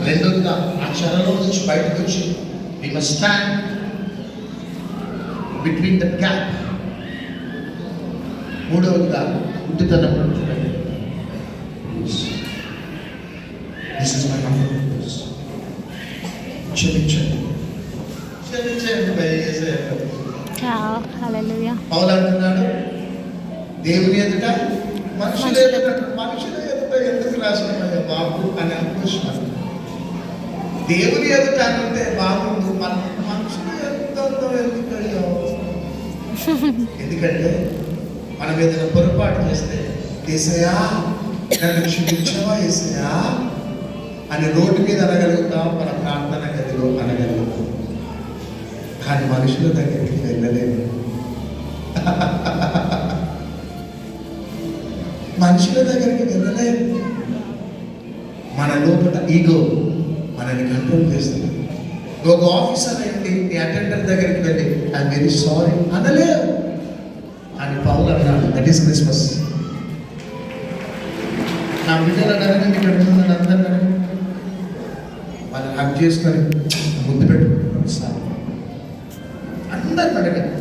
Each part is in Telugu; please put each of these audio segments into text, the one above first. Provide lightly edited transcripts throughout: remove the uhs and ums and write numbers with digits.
రెండోదిగా ఆ చెరలో నుంచి బయటకు వచ్చి we must stand between the gap. మూడవదిగా గుడ్డితనం చూడండి. This is my humble request. క్షమించండి పౌలు అంటున్నాడు, దేవుని ఎదుట మనుషుల ఎదుట ఎందుకు రాసుకున్నాయో బాబు అని అనుకుంటున్నాను. దేవుని ఎదుట అంటే బాబు మనుషుల ఎదుటలో ఎందుకయ్యో? ఎందుకంటే మనం ఏదైనా పొరపాటు చేస్తే యేసయ్యా నన్ను క్షమించవా యేసయ్యా అని రోడ్డు మీద అనగలుగుతాం, మన ప్రార్థన గదిలో అనగలుగుతాం. కానీ మనుషుల దగ్గరికి వెళ్ళలేము. మనుషుల దగ్గరికి వెళ్ళలేము. మన లోపల ఈగో మనల్ని కంట్రోల్ చేస్తుంది. ఒక ఆఫీసర్ అయింది ఈ అటెండర్ దగ్గరికి వెళ్ళి ఐఎమ్ వెరీ సారీ అనలేవు అని పౌలు అన్నాడు. That is Christmas. నా బిడ్డలు అడగండి, ఇక్కడ ఉన్నాను అందరూ వాళ్ళని హక్ చేసుకొని ముద్దు పెట్టుకుంటున్నాను సార్ అందరిని అడగండి.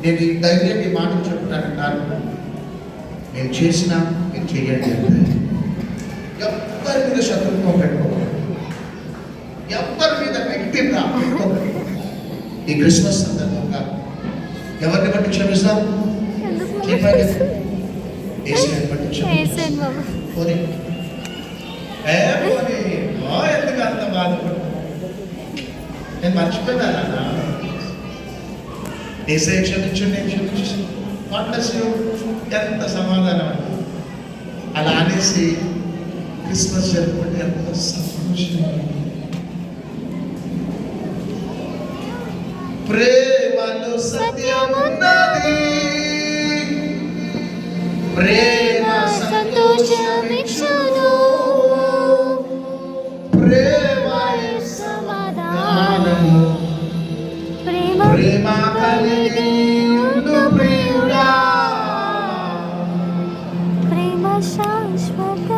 నేను ఈ ధైర్యం ఈ మాట చెప్తాను కారణం నేను చేసినా మీరు చేయండి అంటే ఎవ్వరి మీద శత్రుత్వం పెట్టుకోవాలి, ఎవ్వరి మీద వ్యక్తిగా పెట్టుకోవాలి. ఈ క్రిస్మస్ సందర్భంగా ఎవరిని బట్టి క్షమిస్తాం? చెప్పండి. ఏసీని బట్టి క్షమిస్తాం. ఎందుకు అంత బాధపడు? నేను మర్చిపోయినా ఏసీ క్షమించు, నేను క్షమించు, ఎంత సమాధానం అండి. అలా అనేసి క్రిస్మస్ జరుపుకుంటే ఎంత సంతోషం. ప్రేమలో సత్యమున్నది, ప్రేమ సంతోషమిచ్చును, ప్రేమ సమాధానము, ప్రేమ కలిగి ఉండు ప్రియుడా, ప్రేమ శాశ్వత.